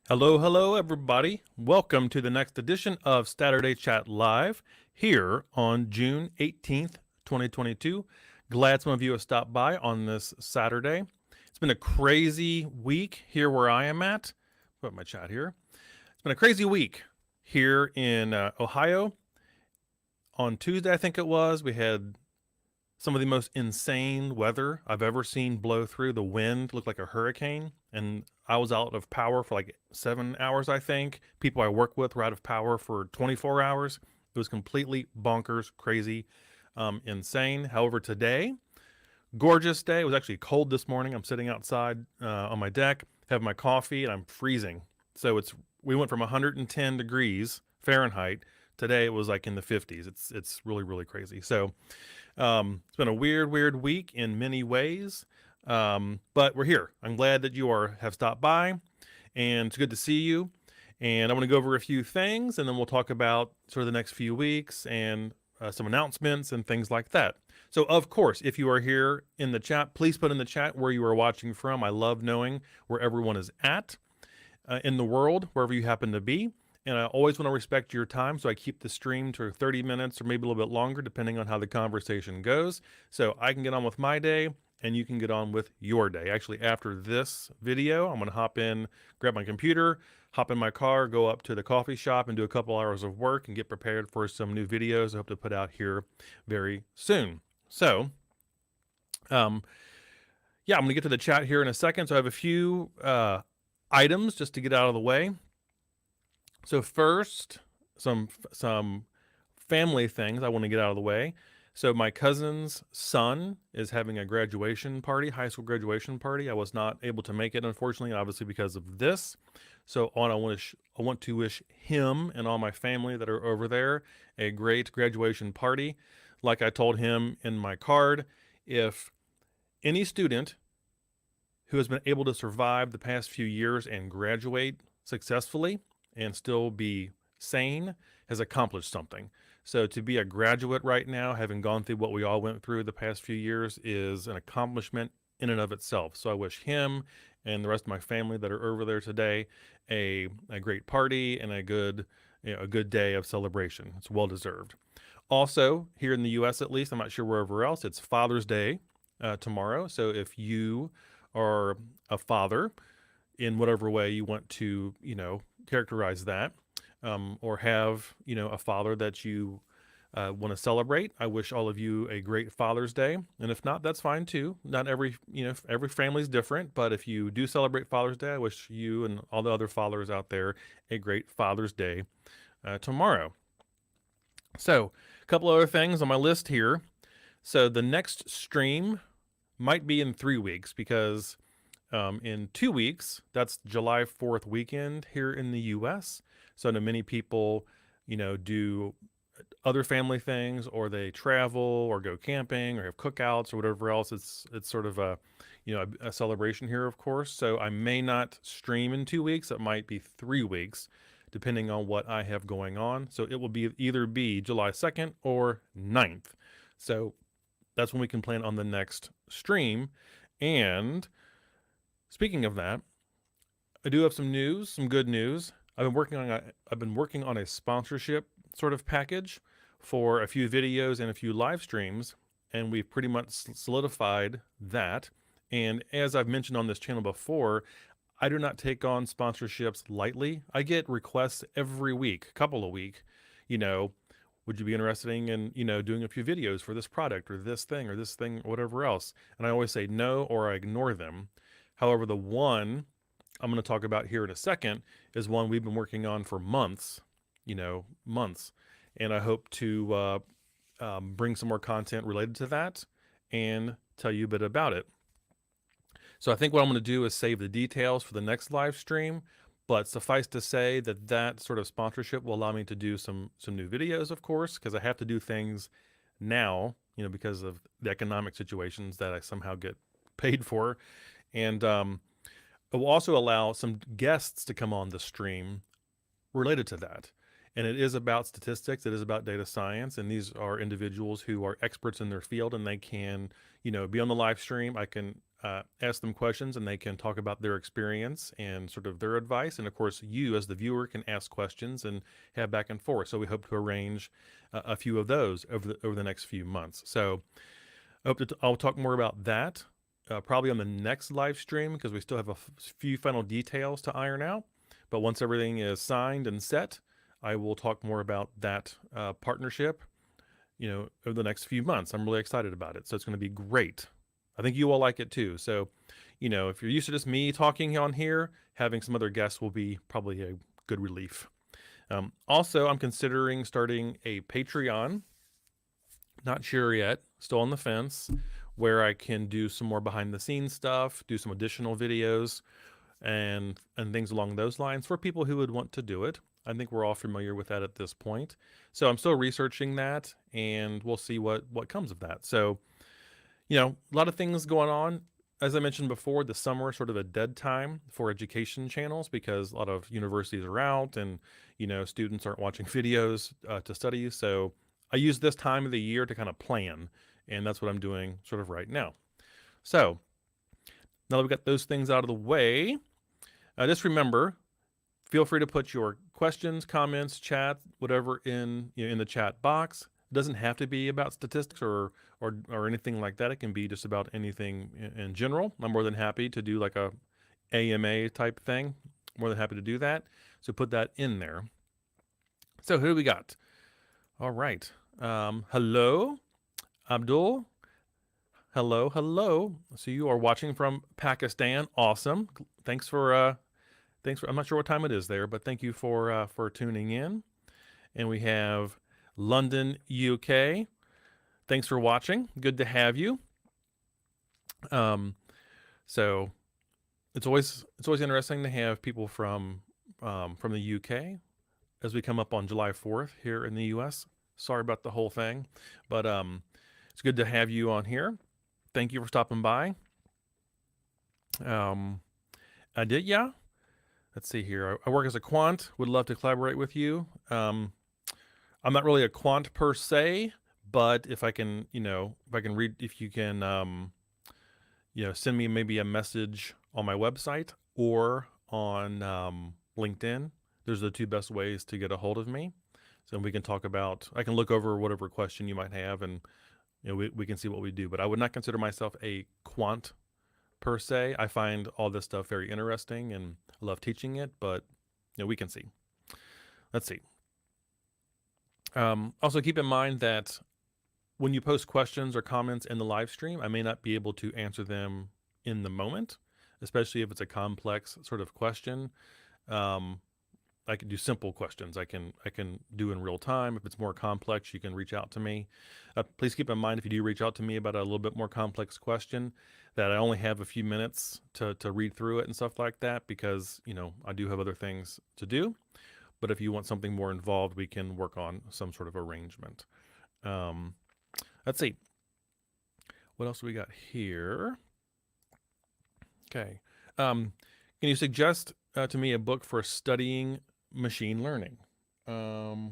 Hello, hello, everybody. Welcome to the next edition of STATURDAY Chat Live here on June 18th, 2022. Glad some of you have stopped by on this Saturday. It's been a crazy week here where I am at. Put my chat here. It's been a crazy week here in Ohio. On Tuesday, I think it was, we had some of the most insane weather I've ever seen blow through. The wind looked like a hurricane, and I was out of power for like 7 hours, I think. People I work with were out of power for 24 hours. It was completely bonkers, crazy, insane. However, today, gorgeous day. It was actually cold this morning. I'm sitting outside on my deck, having my coffee, and I'm freezing. So we went from 110 degrees Fahrenheit. Today it was like in the 50s. It's really, really crazy. So it's been a weird week in many ways, but we're here. I'm glad that you have stopped by, and it's good to see you. And I want to go over a few things, and then we'll talk about sort of the next few weeks and some announcements and things like that. So, of course, if you are here in the chat, please put in the chat where you are watching from. I love knowing where everyone is at in the world, wherever you happen to be. And I always want to respect your time, so I keep the stream to 30 minutes or maybe a little bit longer, depending on how the conversation goes. So I can get on with my day, and you can get on with your day. Actually, after this video, I'm going to hop in, grab my computer, hop in my car, go up to the coffee shop, and do a couple hours of work and get prepared for some new videos I hope to put out here very soon. So, yeah, I'm going to get to the chat here in a second. So I have a few items just to get out of the way. So first, some family things I want to get out of the way. So my cousin's son is having a graduation party, high school graduation party. I was not able to make it, unfortunately, obviously because of this. So I want to wish him and all my family that are over there a great graduation party. Like I told him in my card, if any student who has been able to survive the past few years and graduate successfully and still be sane has accomplished something. So to be a graduate right now, having gone through what we all went through the past few years, is an accomplishment in and of itself. So I wish him and the rest of my family that are over there today a great party and a good day of celebration. It's well deserved. Also, here in the U.S. at least, I'm not sure wherever else, it's Father's Day tomorrow. So if you are a father, in whatever way you want to, characterize that, or have, a father that you want to celebrate, I wish all of you a great Father's Day. And if not, that's fine too. Not every family is different, but if you do celebrate Father's Day, I wish you and all the other fathers out there a great Father's Day tomorrow. So a couple other things on my list here. So the next stream might be in 3 weeks because in 2 weeks, that's July 4th weekend here in the U.S. So I know many people, do other family things, or they travel or go camping or have cookouts or whatever else. It's sort of a celebration here, of course. So I may not stream in 2 weeks. It might be 3 weeks, depending on what I have going on. So it will either be July 2nd or 9th. So that's when we can plan on the next stream. And speaking of that, I do have some news, some good news. I've been working on a sponsorship sort of package for a few videos and a few live streams, and we've pretty much solidified that. And as I've mentioned on this channel before, I do not take on sponsorships lightly. I get requests every week, a couple a week, would you be interested in, doing a few videos for this product or this thing or whatever else? And I always say no, or I ignore them. However, the one I'm going to talk about here in a second is one we've been working on for months, months. And I hope to bring some more content related to that and tell you a bit about it. So I think what I'm going to do is save the details for the next live stream, but suffice to say that sort of sponsorship will allow me to do some new videos, of course, because I have to do things now, because of the economic situations that I somehow get paid for. And it will also allow some guests to come on the stream related to that. And it is about statistics. It is about data science. And these are individuals who are experts in their field, and they can, be on the live stream. I can ask them questions and they can talk about their experience and sort of their advice. And of course, you as the viewer can ask questions and have back and forth. So we hope to arrange a few of those over the next few months. So I'll talk more about that probably on the next live stream because we still have a few final details to iron out. But once everything is signed and set, I will talk more about that partnership, over the next few months. I'm really excited about it. So it's going to be great. I think you all like it too. So, if you're used to just me talking on here, having some other guests will be probably a good relief. Also, I'm considering starting a Patreon. Not sure yet, still on the fence, where I can do some more behind the scenes stuff, do some additional videos and things along those lines for people who would want to do it. I think we're all familiar with that at this point. So I'm still researching that and we'll see what comes of that. So, a lot of things going on. As I mentioned before, the summer is sort of a dead time for education channels because a lot of universities are out and, students aren't watching videos to study. So I use this time of the year to kind of plan, and that's what I'm doing sort of right now. So now that we've got those things out of the way, just remember, feel free to put your questions, comments, chat, whatever in the chat box. It doesn't have to be about statistics or anything like that. It can be just about anything in general. I'm more than happy to do like a AMA type thing. More than happy to do that. So put that in there. So who do we got? All right. Hello, Abdul. Hello. So you are watching from Pakistan. Awesome. Thanks for I'm not sure what time it is there, but thank you for tuning in. And we have London, UK. Thanks for watching. Good to have you. So it's always interesting to have people from the UK as we come up on July 4th here in the US. Sorry about the whole thing, but it's good to have you on here. Thank you for stopping by. Aditya, let's see here. I work as a quant. Would love to collaborate with you. I'm not really a quant per se, but if I can, if you can, send me maybe a message on my website or on LinkedIn. Those are the two best ways to get a hold of me. So we can talk about, I can look over whatever question you might have and, we can see what we do. But I would not consider myself a quant per se. I find all this stuff very interesting and I love teaching it, but, we can see. Let's see. Also keep in mind that when you post questions or comments in the live stream, I may not be able to answer them in the moment, especially if it's a complex sort of question. I can do simple questions. I can do in real time. If it's more complex, you can reach out to me. Please keep in mind if you do reach out to me about a little bit more complex question that I only have a few minutes to read through it and stuff like that because, I do have other things to do. But if you want something more involved, we can work on some sort of arrangement. Let's see. What else do we got here? Okay. Can you suggest to me a book for studying machine learning? The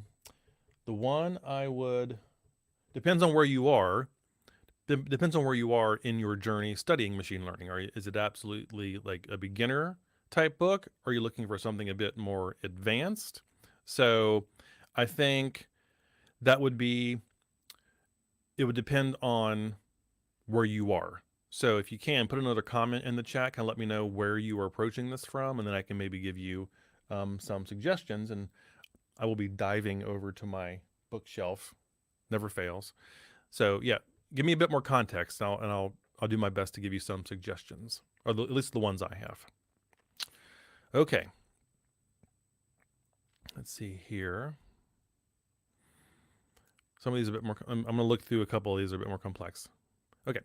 one I would, depends on where you are. Depends on where you are in your journey studying machine learning. Is it absolutely like a beginner type book? Or are you looking for something a bit more advanced? So I think that would be, it would depend on where you are. So if you can, put another comment in the chat, kind of let me know where you are approaching this from, and then I can maybe give you some suggestions, and I will be diving over to my bookshelf. Never fails. So yeah, give me a bit more context, and I'll do my best to give you some suggestions, or at least the ones I have. Okay. Let's see here. Some of these are a bit more, I'm going to look through a couple of these are a bit more complex. Okay.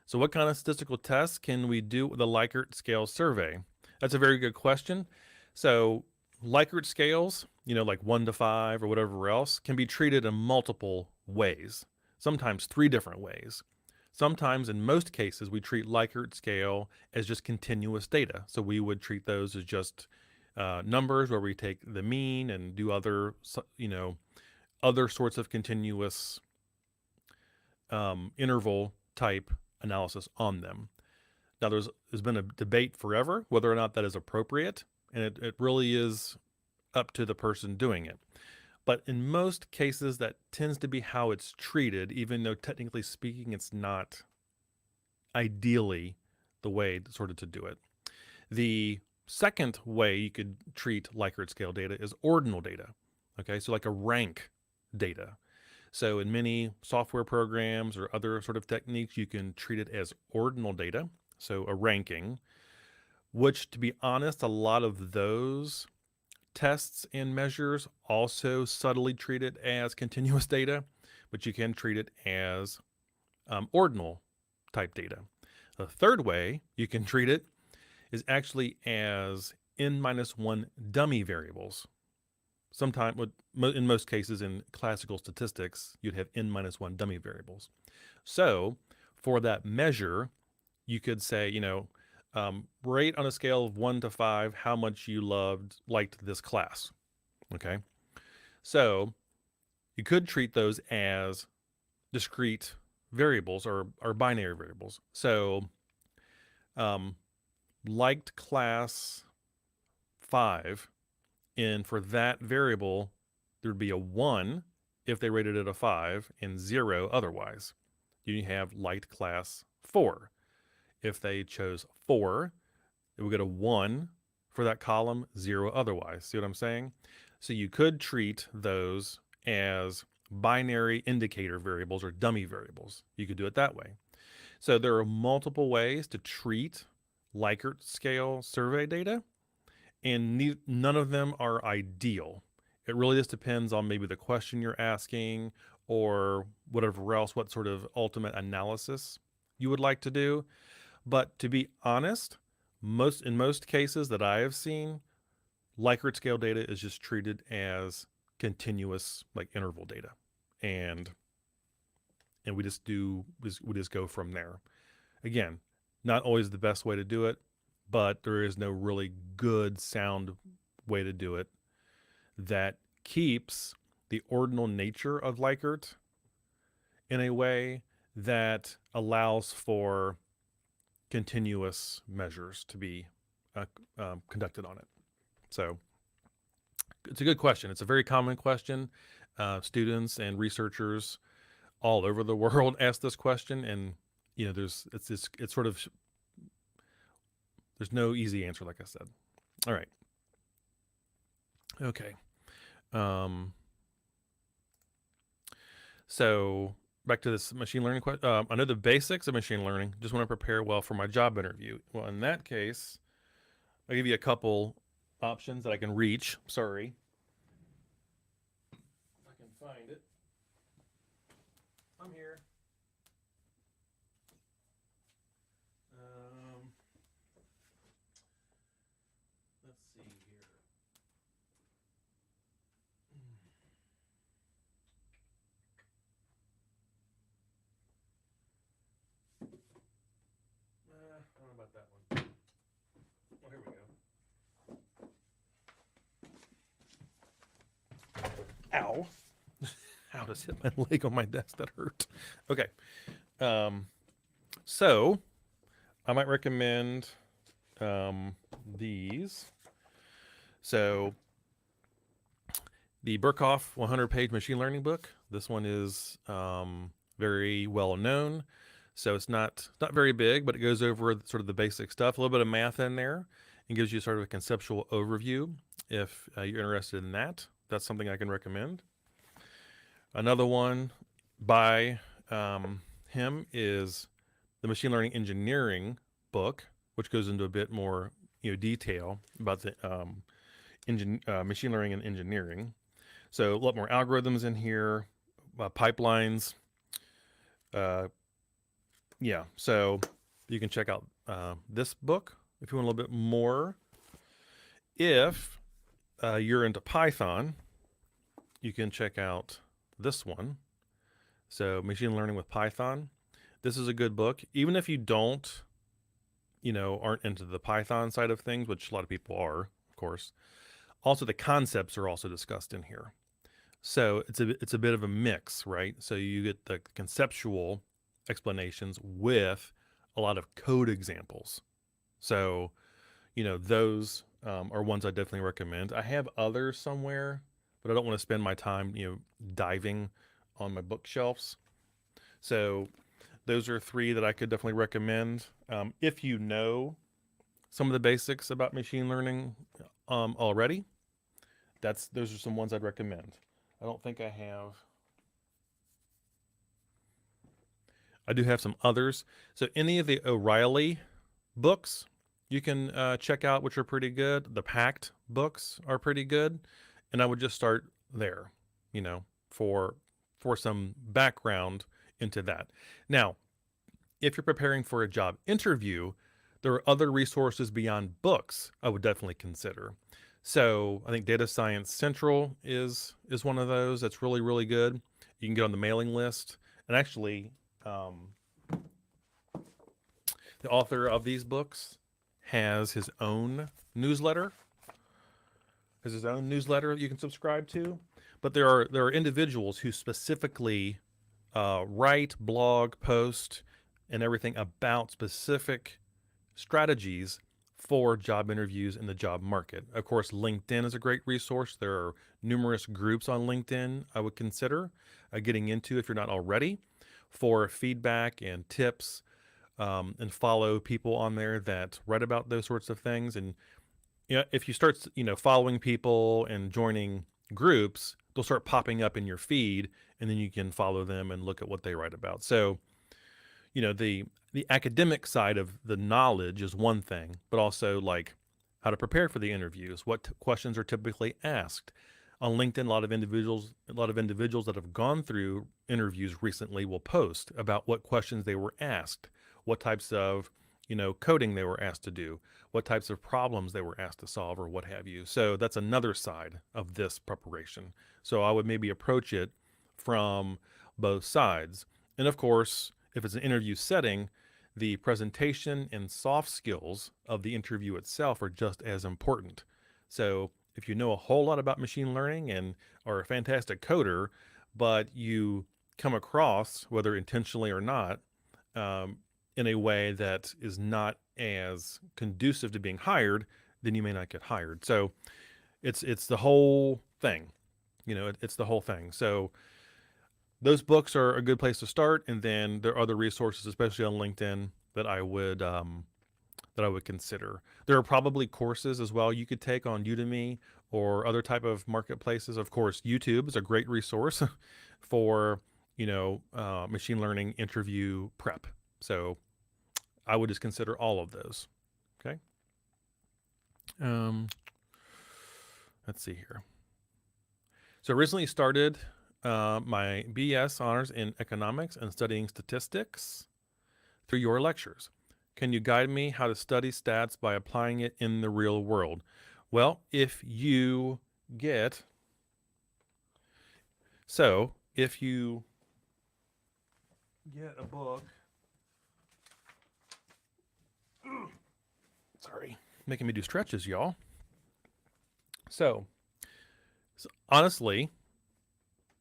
So what kind of statistical tests can we do with the Likert scale survey? That's a very good question. So Likert scales, like 1 to 5 or whatever else, can be treated in multiple ways, sometimes 3 different ways. Sometimes, in most cases, we treat Likert scale as just continuous data. So we would treat those as just numbers where we take the mean and do other, other sorts of continuous interval type analysis on them. Now, there's been a debate forever whether or not that is appropriate, and it really is up to the person doing it. But in most cases, that tends to be how it's treated, even though technically speaking, it's not ideally the way sort of to do it. The second way you could treat Likert scale data is ordinal data. Okay, so like a rank data. So in many software programs or other sort of techniques, you can treat it as ordinal data, so a ranking, which, to be honest, a lot of those tests and measures also subtly treat it as continuous data, but you can treat it as ordinal type data. The third way you can treat it is actually as n-1 dummy variables. Sometimes, in most cases in classical statistics, you'd have n-1 dummy variables. So for that measure, you could say, rate on a scale of 1 to 5 how much you liked this class. Okay, so you could treat those as discrete variables or binary variables. So liked class 5, and for that variable there would be a 1 if they rated it a 5 and 0 otherwise. You have liked class 4. If they chose 4, it would get a 1 for that column, 0 otherwise. See what I'm saying? So you could treat those as binary indicator variables or dummy variables. You could do it that way. So there are multiple ways to treat Likert scale survey data, and none of them are ideal. It really just depends on maybe the question you're asking or whatever else, what sort of ultimate analysis you would like to do. But to be honest, in most cases that I have seen, Likert scale data is just treated as continuous, like interval data, and we just go from there. Again, not always the best way to do it, but there is no really good sound way to do it that keeps the ordinal nature of Likert in a way that allows for continuous measures to be conducted on it. So it's a good question. It's a very common question. Students and researchers all over the world ask this question, and there's no easy answer, like I said. All right. Okay. So back to this machine learning question. I know the basics of machine learning. Just want to prepare well for my job interview. Well, in that case, I'll give you a couple options that I can reach. Sorry. If I can find it. I'm here. Let's see here. I don't know about that one. Well, here we go. Ow. Ow, just hit my leg on my desk. That hurt. Okay. So I might recommend these. So the Birkhoff 100-page machine learning book. This one is very well known. So it's not very big, but it goes over sort of the basic stuff, a little bit of math in there, and gives you sort of a conceptual overview. If you're interested in that, that's something I can recommend. Another one by him is the Machine Learning Engineering book, which goes into a bit more detail about the machine learning and engineering. So a lot more algorithms in here, pipelines. Yeah, so you can check out this book if you want a little bit more. If you're into Python, you can check out this one. So Machine Learning with Python. This is a good book, even if you aren't into the Python side of things, which a lot of people are, of course. Also, the concepts are also discussed in here. So it's a bit of a mix, right? So you get the conceptual explanations with a lot of code examples. So, those are ones I definitely recommend. I have others somewhere, but I don't want to spend my time, diving on my bookshelves. So those are three that I could definitely recommend. If you know some of the basics about machine learning already, those are some ones I'd recommend. I don't think I have. I do have some others. So any of the O'Reilly books you can check out, which are pretty good. The Pact books are pretty good, and I would just start there, for some background into that. Now, if you're preparing for a job interview, there are other resources beyond books I would definitely consider. So I think Data Science Central is one of those that's really, really good. You can get on the mailing list. And actually, the author of these books has his own newsletter. You can subscribe to. But there are individuals who specifically write, blog, post, and everything about specific strategies for job interviews in the job market. Of course, LinkedIn is a great resource. There are numerous groups on LinkedIn I would consider getting into if you're not already, for feedback and tips, and follow people on there that write about those sorts of things. And if you start following people and joining groups, they'll start popping up in your feed, and then you can follow them and look at what they write about. So the academic side of the knowledge is one thing, but also like how to prepare for the interviews, what questions are typically asked. On LinkedIn, a lot of individuals that have gone through interviews recently will post about what questions they were asked, what types of coding they were asked to do, what types of problems they were asked to solve, or what have you. So that's another side of this preparation. So I would maybe approach it from both sides. And of course, if it's an interview setting, the presentation and soft skills of the interview itself are just as important. So if you know a whole lot about machine learning and are a fantastic coder, but you come across, whether intentionally or not, in a way that is not as conducive to being hired, then you may not get hired. So it's the whole thing. It's the whole thing. So those books are a good place to start, and then there are other resources, especially on LinkedIn, that I would consider. There are probably courses as well you could take on Udemy or other type of marketplaces. Of course, YouTube is a great resource for machine learning interview prep. So I would just consider all of those. Okay. Let's see here. So I recently started my BS honors in economics and studying statistics through your lectures. Can you guide me how to study stats by applying it in the real world? Well, if you get a book, sorry, making me do stretches, y'all. So honestly,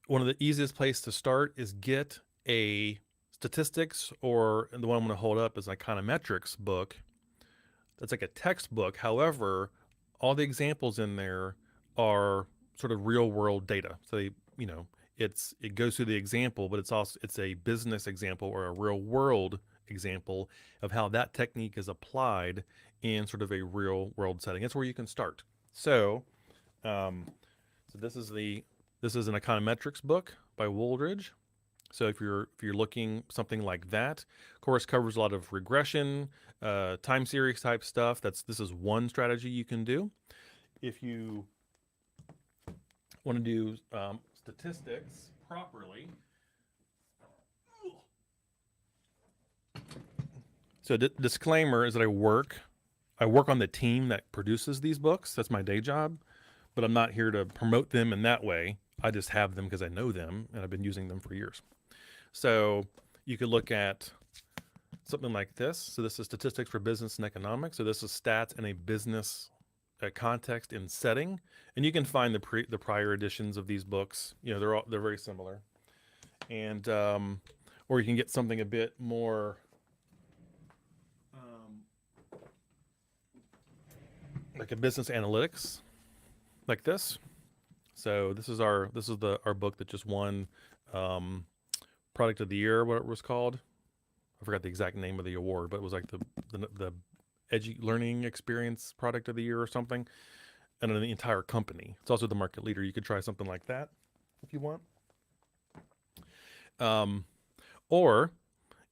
one of the easiest places to start is get a statistics, or the one I'm going to hold up is econometrics book. That's like a textbook. However, all the examples in there are sort of real world data. So it goes through the example, but it's a business example or a real world example of how that technique is applied in sort of a real world setting. That's where you can start. So, this is an econometrics book by Wooldridge. So if you're looking something like that, course covers a lot of regression, time series type stuff. This is one strategy you can do. If you want to do statistics properly. So disclaimer is that I work on the team that produces these books. That's my day job, but I'm not here to promote them in that way. I just have them because I know them and I've been using them for years. So you could look at something like this. So this is statistics for business and economics. So this is stats in a business context and setting, and you can find the prior editions of these books. They're very similar, and or you can get something a bit more like a business analytics like this. So this is our book that just won product of the year, what it was called. I forgot the exact name of the award, but it was like the learning experience product of the year or something. And then the entire company. It's also the market leader. You could try something like that if you want. Or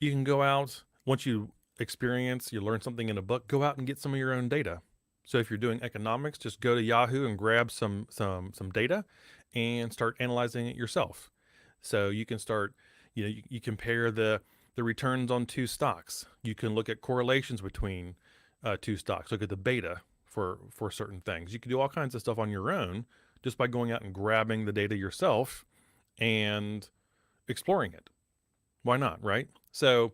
you can go out once you learn something in a book, go out and get some of your own data. So if you're doing economics, just go to Yahoo and grab some data and start analyzing it yourself. So you can start, you compare the returns on two stocks. You can look at correlations between two stocks. Look at the beta for certain things. You can do all kinds of stuff on your own just by going out and grabbing the data yourself and exploring it. Why not, right? So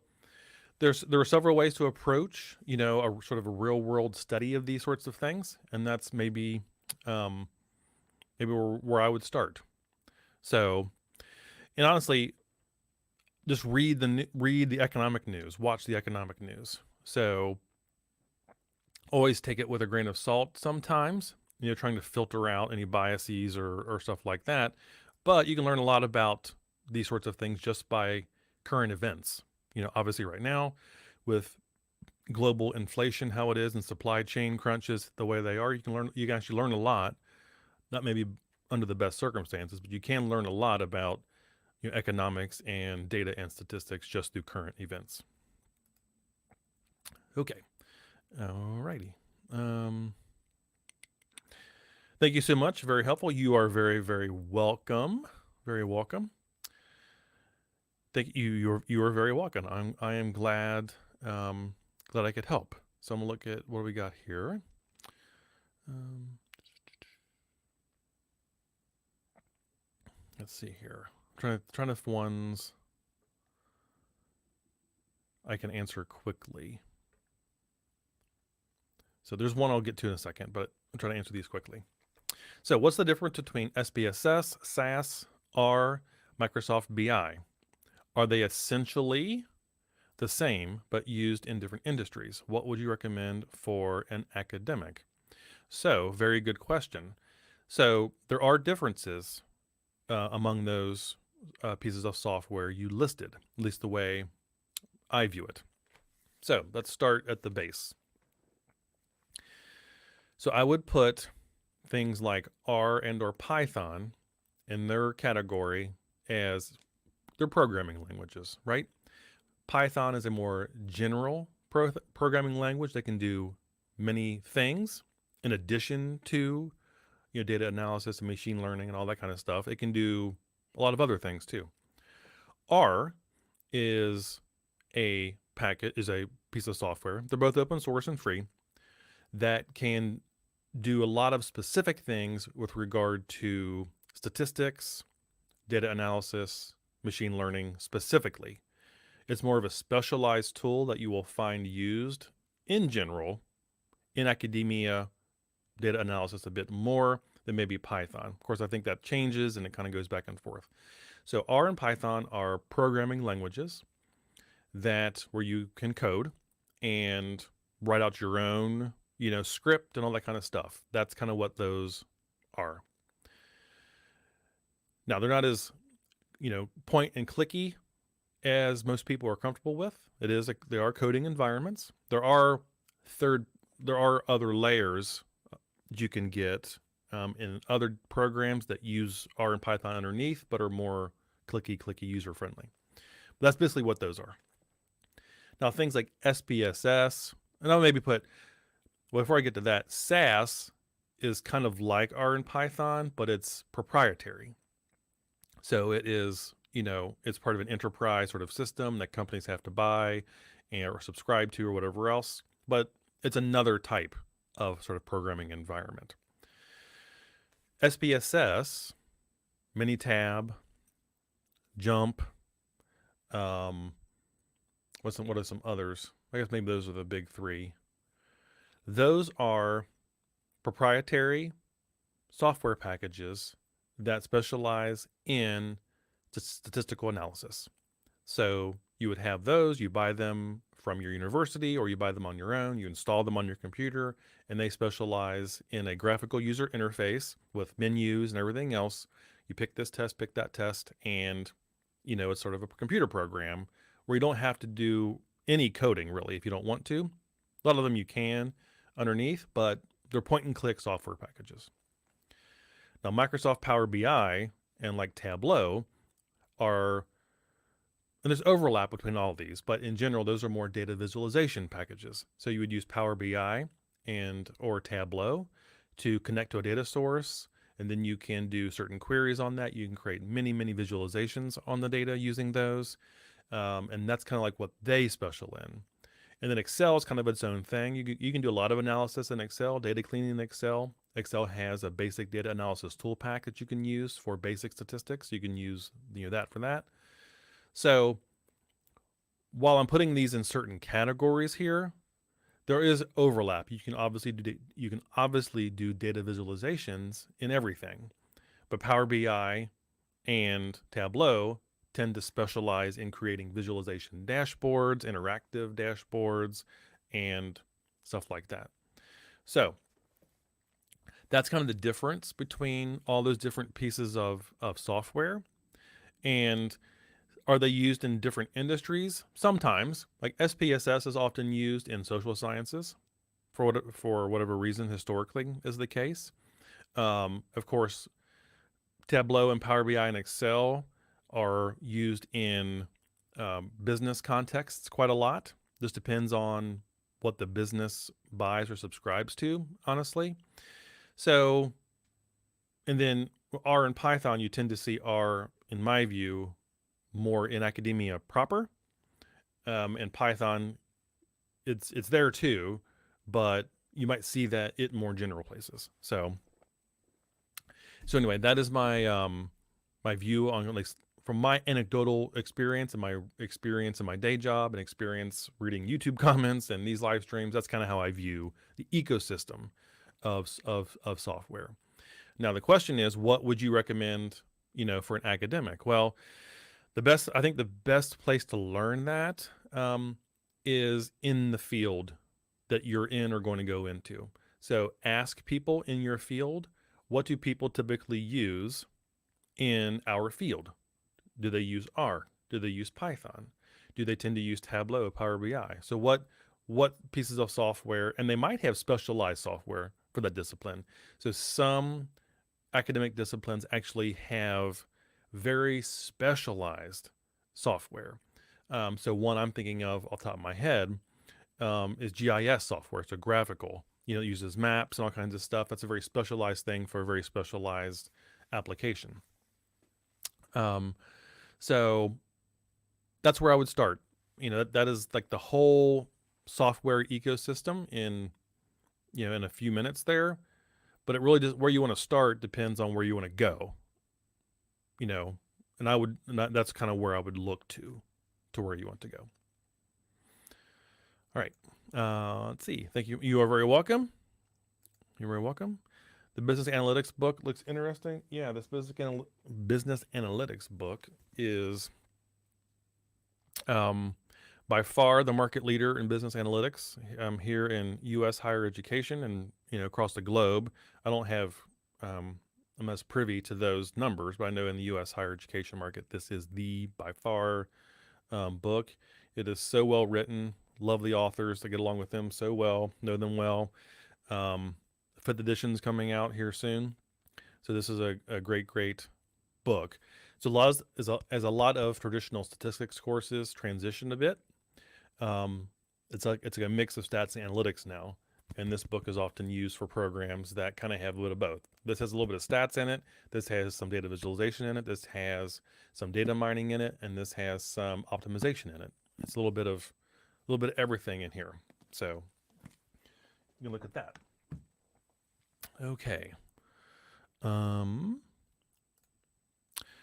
there are several ways to approach, a sort of a real world study of these sorts of things, and that's maybe where I would start. So, and honestly, just read the economic news, watch the economic news. So, always take it with a grain of salt sometimes, trying to filter out any biases or stuff like that. But you can learn a lot about these sorts of things just by current events. Obviously right now with global inflation, how it is, and supply chain crunches the way they are, you can actually learn a lot, not maybe under the best circumstances, but you can learn a lot about economics and data and statistics just through current events. Okay. Alrighty. Thank you so much. Very helpful. You are very, very welcome. Very welcome. Thank you. You are very welcome. I am glad glad I could help. So I'm gonna look at what we got here. Let's see here. Trying to ones I can answer quickly. So there's one I'll get to in a second, but I'm trying to answer these quickly. So what's the difference between SPSS, SAS, R, Microsoft BI? Are they essentially the same, but used in different industries? What would you recommend for an academic? So, very good question. So, there are differences among those pieces of software you listed, at least the way I view it. So, let's start at the base. So, I would put things like R and or Python in their category as they're programming languages, right? Python is a more general programming language that can do many things in addition to data analysis and machine learning and all that kind of stuff. It can do a lot of other things too. R is a piece of software. They're both open source and free that can do a lot of specific things with regard to statistics, data analysis, machine learning specifically. It's more of a specialized tool that you will find used in general in academia, data analysis a bit more than maybe Python. Of course, I think that changes and it kind of goes back and forth. So R and Python are programming languages where you can code and write out your own, script and all that kind of stuff. That's kind of what those are. Now, they're not as, point and clicky as most people are comfortable with. They are coding environments. There are other layers you can get in other programs that use R and Python underneath, but are more clicky user friendly. But that's basically what those are. Now things like SPSS, and I'll maybe before I get to that, SAS is kind of like R and Python, but it's proprietary. So it is, it's part of an enterprise sort of system that companies have to buy or subscribe to or whatever else. But it's another type of sort of programming environment. SPSS, Minitab, Jump, what are some others? I guess maybe those are the big three. Those are proprietary software packages that specialize in statistical analysis. So you would have those, you buy them from your university, or you buy them on your own, you install them on your computer, and they specialize in a graphical user interface with menus and everything else. You pick this test, pick that test, and it's sort of a computer program where you don't have to do any coding really if you don't want to. A lot of them you can underneath, but they're point and click software packages. Now, Microsoft Power BI and like Tableau are, and there's overlap between all of these, but in general, those are more data visualization packages. So you would use Power BI or Tableau to connect to a data source, and then you can do certain queries on that. You can create many, many visualizations on the data using those, and that's kind of like what they special in. And then Excel is kind of its own thing. You can do a lot of analysis in Excel, data cleaning in Excel. Excel has a basic data analysis tool pack that you can use for basic statistics. You can use that for that. So while I'm putting these in certain categories here, there is overlap. You can obviously do data visualizations in everything, but Power BI and Tableau tend to specialize in creating visualization dashboards, interactive dashboards, and stuff like that. So that's kind of the difference between all those different pieces of software. And are they used in different industries? Sometimes. Like SPSS is often used in social sciences for whatever reason historically is the case. Of course, Tableau and Power BI and Excel are used in business contexts quite a lot. This depends on what the business buys or subscribes to, honestly. So, and then R and Python, you tend to see R, in my view, more in academia proper. And Python, it's there too, but you might see that in more general places. So anyway, that is my my view on, at least from my anecdotal experience and my experience in my day job and experience reading YouTube comments and these live streams. That's kind of how I view the ecosystem of software. Now the question is, what would you recommend, for an academic? Well, I think the best place to learn that is in the field that you're in or going to go into. So ask people in your field, what do people typically use in our field? Do they use R? Do they use Python? Do they tend to use Tableau, Power BI? So what pieces of software, and they might have specialized software for that discipline. So some academic disciplines actually have very specialized software. So one I'm thinking of off the top of my head is GIS software. So graphical, it uses maps and all kinds of stuff. That's a very specialized thing for a very specialized application. So that's where I would start. That is like the whole software ecosystem in a few minutes there. But it really does, where you want to start depends on where you want to go. And that's kind of where I would look to where you want to go. All right. Let's see. Thank you. You are very welcome. You're very welcome. The business analytics book looks interesting. Yeah, this business analytics book is by far the market leader in business analytics here in U.S. higher education and across the globe. I don't have I'm as privy to those numbers, but I know in the U.S. higher education market, this is the by far book. It is so well written. Love the authors. I get along with them so well. Know them well. Fifth edition's coming out here soon, so this is a great book. So as a lot of traditional statistics courses transition a bit. It's like a mix of stats and analytics now, and this book is often used for programs that kind of have a bit of both. This has a little bit of stats in it. This has some data visualization in it. This has some data mining in it, and this has some optimization in it. It's a little bit of everything in here. So you can look at that. Okay.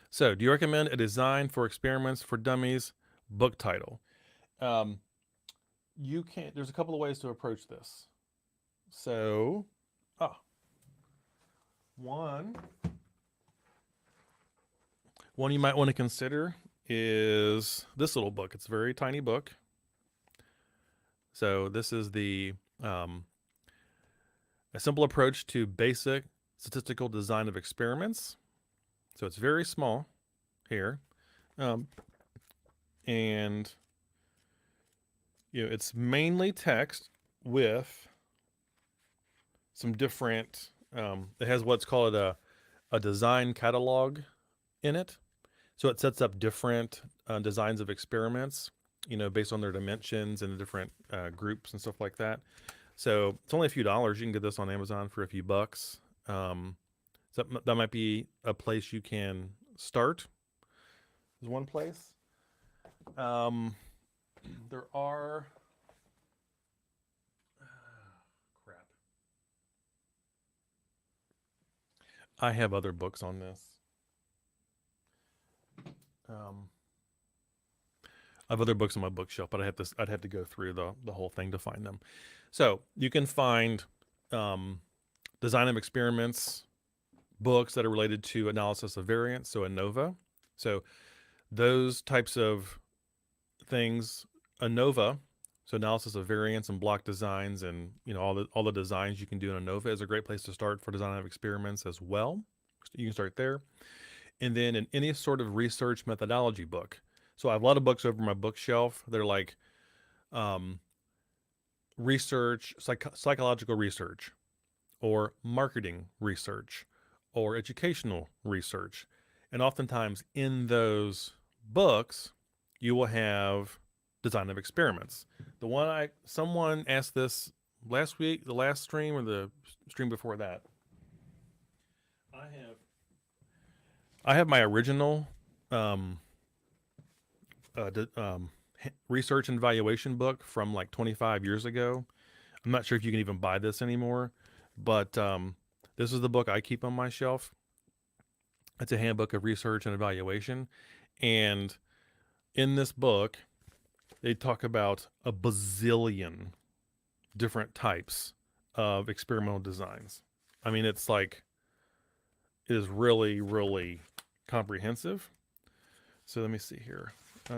So do you recommend a design for experiments for dummies book title? You can't, there's a couple of ways to approach this. So, one you might want to consider is this little book. It's a very tiny book. So this is a simple approach to basic statistical design of experiments. So it's very small here. Um, and it's mainly text with some different, it has what's called a design catalog in it. So it sets up different designs of experiments, based on their dimensions and the different groups and stuff like that. So it's only a few dollars. You can get this on Amazon for a few bucks. So that might be a place you can start. There's one place. There are crap. I have other books on this. I have other books on my bookshelf, but I'd have to go through the whole thing to find them. So you can find design of experiments books that are related to analysis of variance, so ANOVA. So those types of things, ANOVA, so analysis of variance and block designs, and all the designs you can do in ANOVA is a great place to start for design of experiments as well. You can start there. And then in any sort of research methodology book. So I have a lot of books over my bookshelf. They're like research, psychological research, or marketing research, or educational research. And oftentimes in those books, you will have design of experiments. Someone asked this last week, the last stream or the stream before that. I have my original research and evaluation book from like 25 years ago. I'm not sure if you can even buy this anymore, but this is the book I keep on my shelf. It's a handbook of research and evaluation. And in this book, they talk about a bazillion different types of experimental designs. I mean, it is really, really comprehensive. So let me see here. If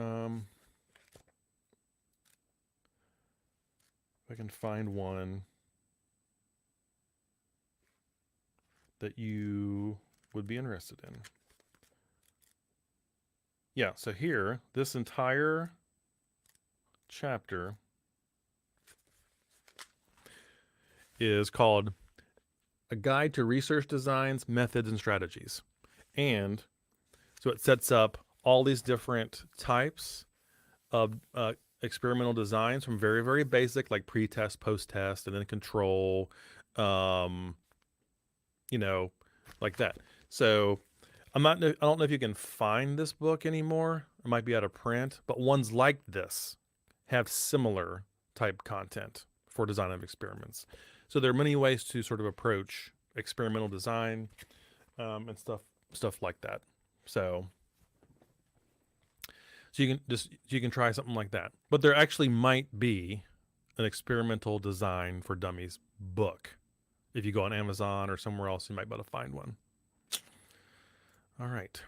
I can find one that you would be interested in. Yeah, so here, this entire chapter is called A Guide to Research Designs, Methods, and Strategies. And so it sets up all these different types of experimental designs, from very, very basic, like pre-test, post-test, and then control, like that. So I don't know if you can find this book anymore. It might be out of print, but ones like this have similar type content for design of experiments. So there are many ways to sort of approach experimental design and stuff like that. So you can try something like that. But there actually might be an experimental design for dummies book. If you go on Amazon or somewhere else, you might be able to find one. All right.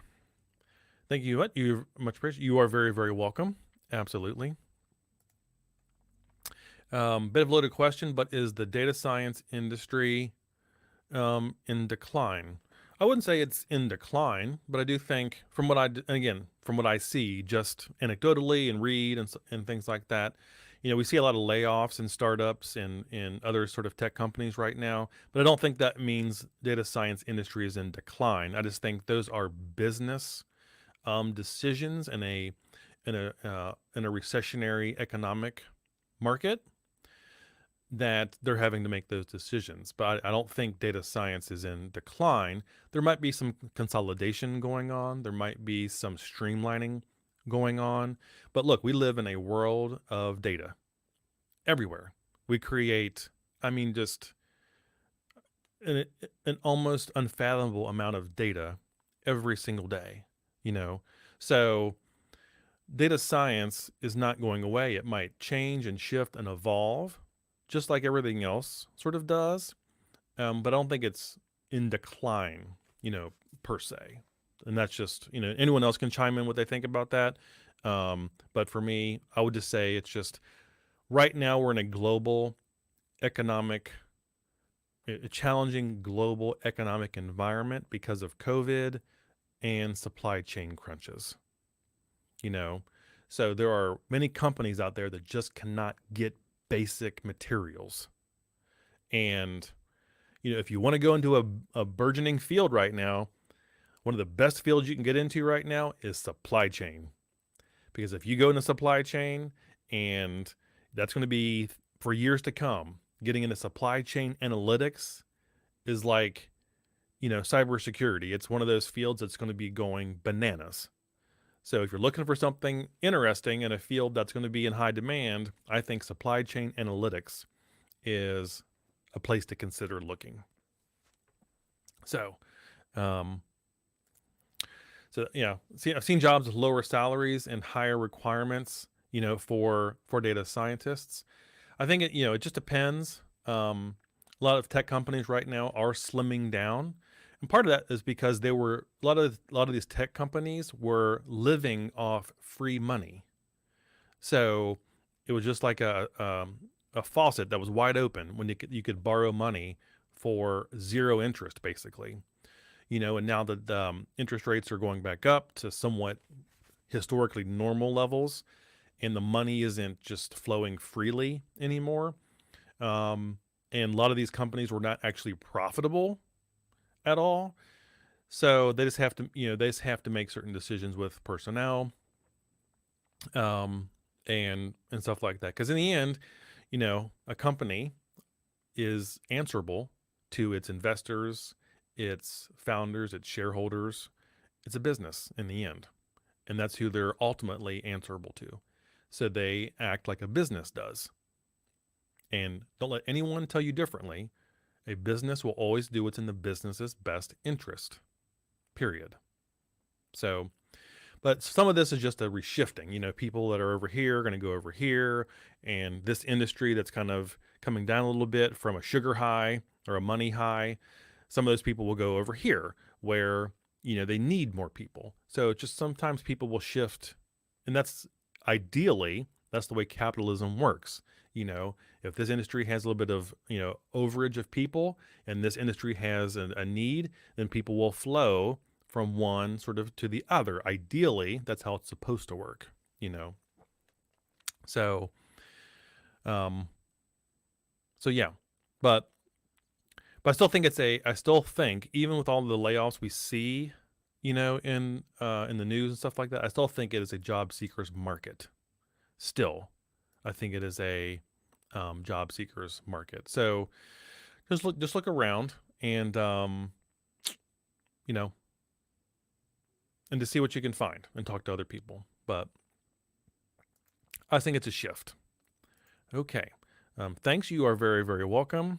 Thank you. You're much appreciated. You are very, very welcome. Absolutely. Bit of a loaded question, but is the data science industry in decline? I wouldn't say it's in decline, but I do think from what I see, just anecdotally and read and things like that, we see a lot of layoffs and startups and other sort of tech companies right now, but I don't think that means data science industry is in decline. I just think those are business decisions in a recessionary economic market that they're having to make those decisions. But I don't think data science is in decline. There might be some consolidation going on. There might be some streamlining going on. But look, we live in a world of data everywhere. We create, just an almost unfathomable amount of data every single day, So data science is not going away. It might change and shift and evolve, just like everything else sort of does. But I don't think it's in decline, per se. And that's just, anyone else can chime in what they think about that. But for me, I would just say it's just right now we're in a global economic, a challenging global economic environment because of COVID and supply chain crunches. You know, so there are many companies out there that just cannot get basic materials. And, if you want to go into a burgeoning field right now, one of the best fields you can get into right now is supply chain. Because if you go into supply chain, and that's going to be for years to come, getting into supply chain analytics is like, cybersecurity. It's one of those fields that's going to be going bananas. So if you're looking for something interesting in a field that's going to be in high demand, I think supply chain analytics is a place to consider looking. So, um, I've seen jobs with lower salaries and higher requirements, for data scientists. I think it just depends. A lot of tech companies right now are slimming down, and part of that is because they were a lot of these tech companies were living off free money. So it was just like a faucet that was wide open when you could borrow money for zero interest, basically. And now that interest rates are going back up to somewhat historically normal levels, and the money isn't just flowing freely anymore. And a lot of these companies were not actually profitable at all. So they just have to make certain decisions with personnel, and stuff like that. Because in the end, a company is answerable to its investors, its founders, its shareholders. It's a business in the end, and that's who they're ultimately answerable to. So they act like a business does. And don't let anyone tell you differently. A business will always do what's in the business's best interest, period. So, but some of this is just a reshifting. People that are over here are going to go over here, and this industry that's kind of coming down a little bit from a sugar high or a money high, some of those people will go over here where, they need more people. So just sometimes people will shift, and that's ideally, that's the way capitalism works. If this industry has a little bit of, overage of people, and this industry has a need, then people will flow from one sort of to the other. Ideally, that's how it's supposed to work, So, yeah, but I still think even with all the layoffs we see, in the news and stuff like that, I still think it is a job seekers market. Still, I think it is a job seekers market. So just look around, and and to see what you can find and talk to other people. But I think it's a shift. Okay. Thanks. You are very, very welcome.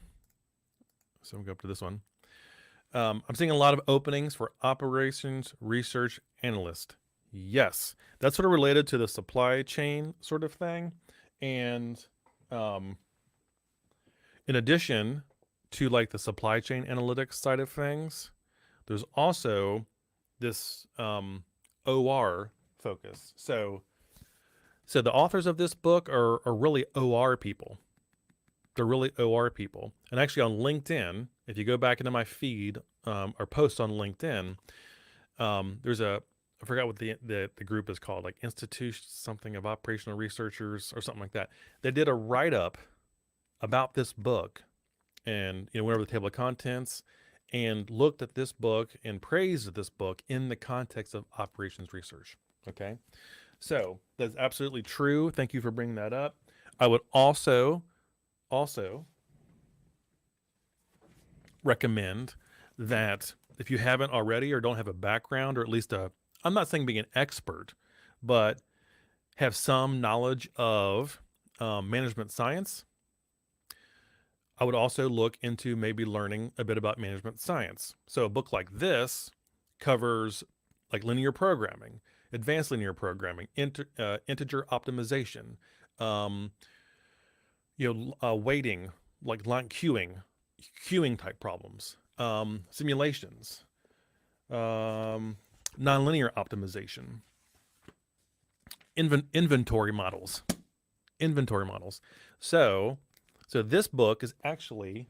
So we'll go up to this one. I'm seeing a lot of openings for operations research analyst. Yes, that's sort of related to the supply chain sort of thing. And in addition to like the supply chain analytics side of things, there's also this OR focus. So the authors of this book are really OR people. They're really OR people. And actually on LinkedIn, if you go back into my feed or post on LinkedIn, there's I forgot what the group is called, like Institute something of Operational Researchers or something like that. They did a write-up about this book, and went over the table of contents and looked at this book and praised this book in the context of operations research. Okay. So that's absolutely true. Thank you for bringing that up. I would also recommend that if you haven't already or don't have a background, or at least I'm not saying being an expert, but have some knowledge of management science, I would also look into maybe learning a bit about management science. So a book like this covers like linear programming, advanced linear programming, integer optimization, weighting, like line queuing type problems, simulations, nonlinear optimization, inventory models, inventory models. So this book is actually,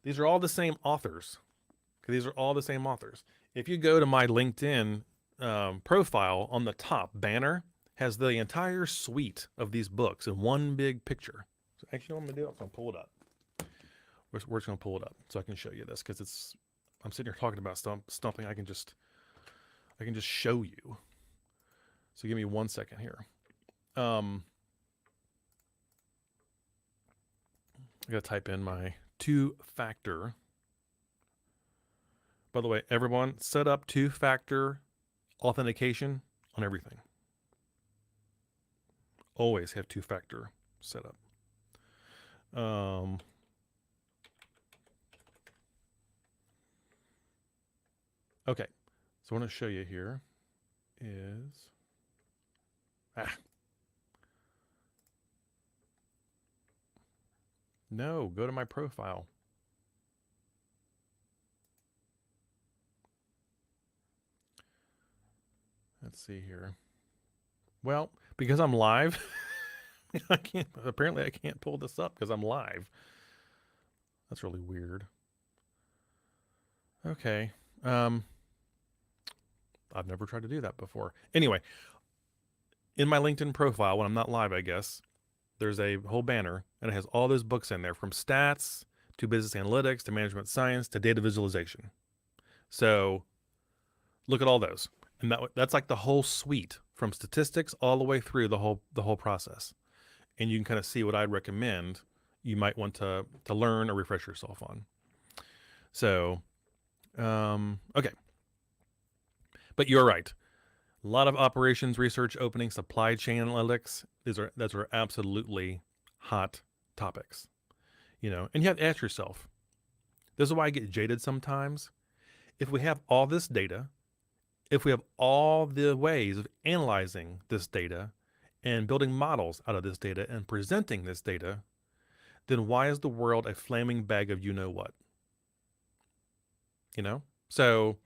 these are all the same authors. These are all the same authors. If you go to my LinkedIn profile, on the top banner has the entire suite of these books in one big picture. So actually, what I'm gonna do, I'm gonna pull it up. We're just gonna pull it up so I can show you this, because I'm sitting here talking about something I can just show you. So give me 1 second here. I gotta type in my 2-factor. By the way, everyone, set up 2-factor authentication on everything. Always have 2-factor set up. Okay, so I want to show you here is no, go to my profile. Let's see here. Well, because I'm live, apparently I can't pull this up because I'm live. That's really weird. Okay. I've never tried to do that before. Anyway, in my LinkedIn profile, when I'm not live, I guess, there's a whole banner and it has all those books in there, from stats to business analytics to management science to data visualization. So look at all those. And that's like the whole suite, from statistics all the way through the whole process. And you can kind of see what I'd recommend you might want to learn or refresh yourself on. So, okay. But you're right. A lot of operations research opening, supply chain analytics. Those are absolutely hot topics. And you have to ask yourself, this is why I get jaded sometimes. If we have all this data, if we have all the ways of analyzing this data and building models out of this data and presenting this data, then why is the world a flaming bag of you-know-what? So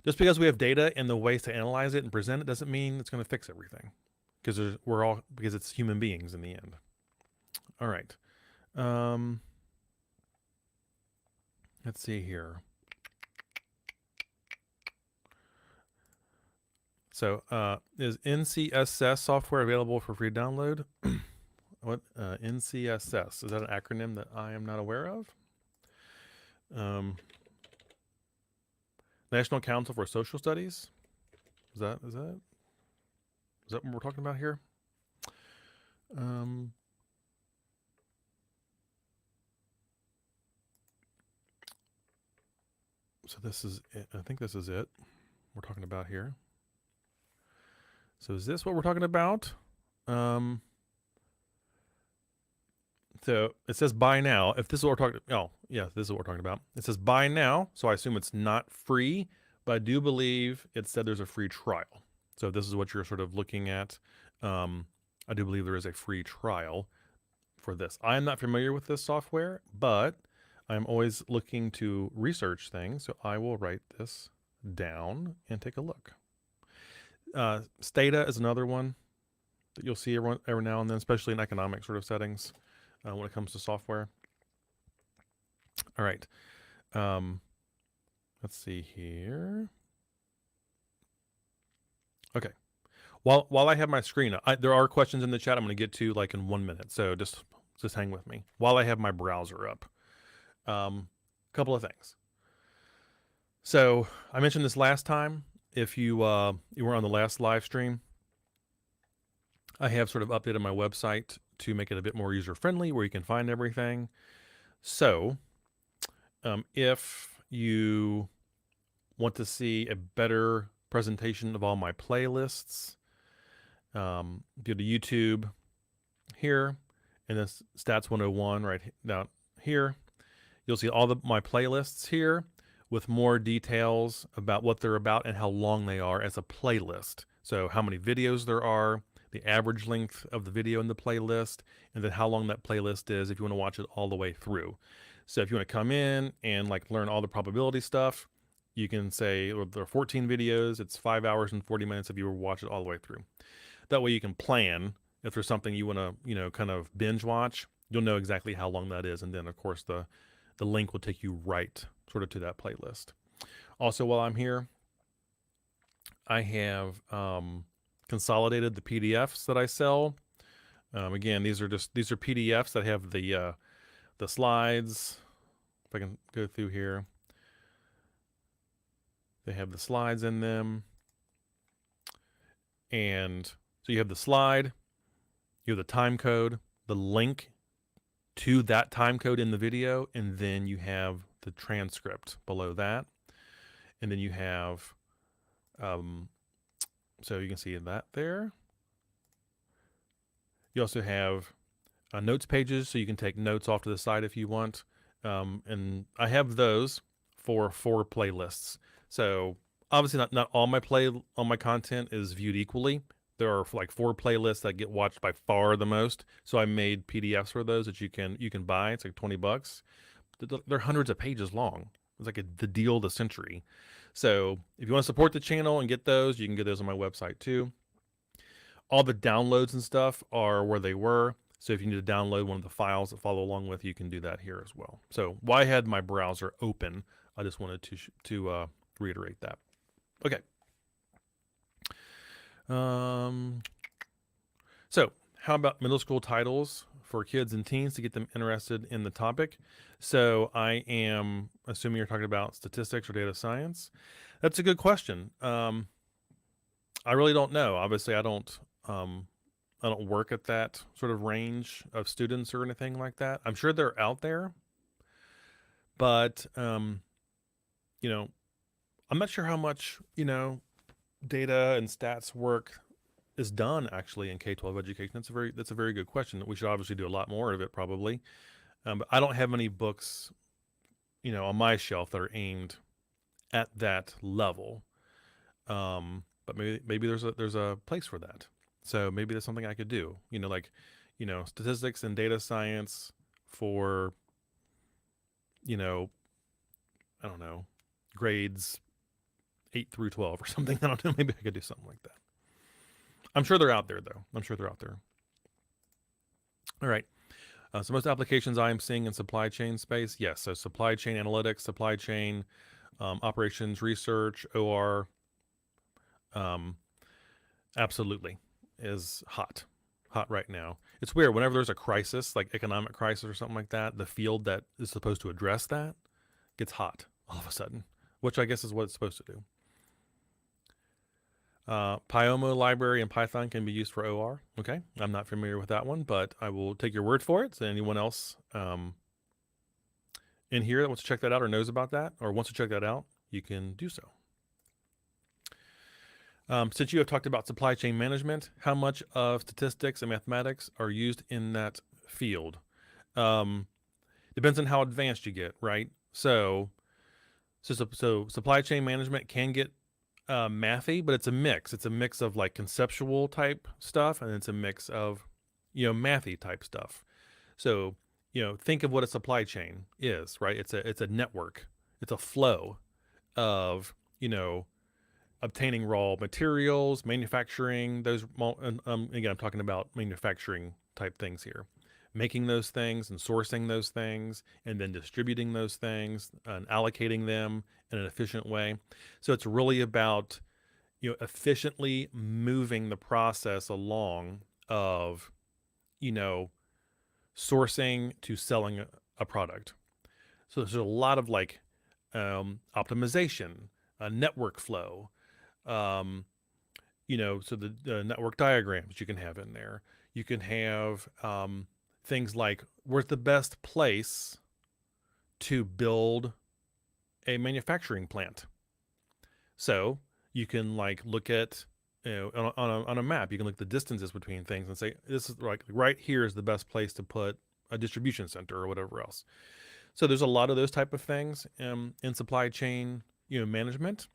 just because we have data and the ways to analyze it and present it doesn't mean it's going to fix everything, because it's human beings in the end. All right. Let's see here. So is NCSS software available for free download? What NCSS? Is that an acronym that I am not aware of? National Council for Social Studies. Is that what we're talking about here? So this is it. I think this is it we're talking about here. So is this what we're talking about? So it says buy now. If this is what we're talking about, this is what we're talking about. It says buy now, so I assume it's not free, but I do believe it said there's a free trial. So if this is what you're sort of looking at, I do believe there is a free trial for this. I am not familiar with this software, but I'm always looking to research things, so I will write this down and take a look. Stata is another one that you'll see every now and then, especially in economic sort of settings when it comes to software. All right. Let's see here. Okay. While I have my screen, there are questions in the chat I'm going to get to like in 1 minute, so just hang with me while I have my browser up. Couple of things. So I mentioned this last time. If you were on the last live stream, I have sort of updated my website to make it a bit more user-friendly, where you can find everything. So if you want to see a better presentation of all my playlists, go to YouTube here, and this Stats 101 right down here. You'll see all my playlists here with more details about what they're about and how long they are as a playlist. So how many videos there are, the average length of the video in the playlist, and then how long that playlist is if you want to watch it all the way through. So if you want to come in and like learn all the probability stuff, you can say, well, there are 14 videos, it's 5 hours and 40 minutes if you were to watch it all the way through. That way you can plan if there's something you want to, kind of binge watch, you'll know exactly how long that is. And then of course the link will take you right sort of to that playlist. Also, while I'm here, I have consolidated the PDFs that I sell. Again, these are PDFs that have the slides. If I can go through here, they have the slides in them. And so you have the slide, you have the time code, the link to that time code in the video, and then you have the transcript below that. And then you have, so you can see that there. You also have notes pages, so you can take notes off to the side if you want. And I have those for 4 playlists. So obviously not all my content is viewed equally. There are like 4 playlists that get watched by far the most. So I made PDFs for those that you can buy. It's like $20. They're hundreds of pages long. It's like the deal of the century. So if you want to support the channel and get those, you can get those on my website too. All the downloads and stuff are where they were. So if you need to download one of the files that follow along with, you can do that here as well. So while I had my browser open, I just wanted to reiterate that. Okay. So how about middle school titles for kids and teens to get them interested in the topic? So I am assuming you're talking about statistics or data science. That's a good question. I really don't know. Obviously, I don't work at that sort of range of students or anything like that. I'm sure they're out there, but I'm not sure how much data and stats work is done actually in K-12 education. That's a very good question. We should obviously do a lot more of it probably, but I don't have any books on my shelf that are aimed at that level. But maybe there's a place for that. So maybe that's something I could do. Statistics and data science for I don't know, grades 8 through 12 or something. I don't know. Maybe I could do something like that. I'm sure they're out there though. I'm sure they're out there. All right. So most applications I am seeing in supply chain space, yes. So supply chain analytics, supply chain operations research, OR, absolutely is hot right now. It's weird. Whenever there's a crisis, like economic crisis or something like that, the field that is supposed to address that gets hot all of a sudden, which I guess is what it's supposed to do. Pyomo library and Python can be used for OR. Okay, I'm not familiar with that one, but I will take your word for it. So anyone else in here that wants to check that out or knows about that or wants to check that out, you can do so. Since you have talked about supply chain management, how much of statistics and mathematics are used in that field? Depends on how advanced you get, right? So supply chain management can get mathy, but it's a mix. It's a mix of like conceptual type stuff, and it's a mix of mathy type stuff. So think of what a supply chain is, right? It's a network. It's a flow of obtaining raw materials, manufacturing those. Again, I'm talking about manufacturing type things here, making those things and sourcing those things, and then distributing those things and allocating them in an efficient way. So it's really about efficiently moving the process along of sourcing to selling a product. So there's a lot of like optimization, network flow. So the network diagrams you can have in there. You can have things like where's the best place to build a manufacturing plant. So you can like look at on a map. You can look at the distances between things and say this is like right here is the best place to put a distribution center or whatever else. So there's a lot of those type of things in supply chain management,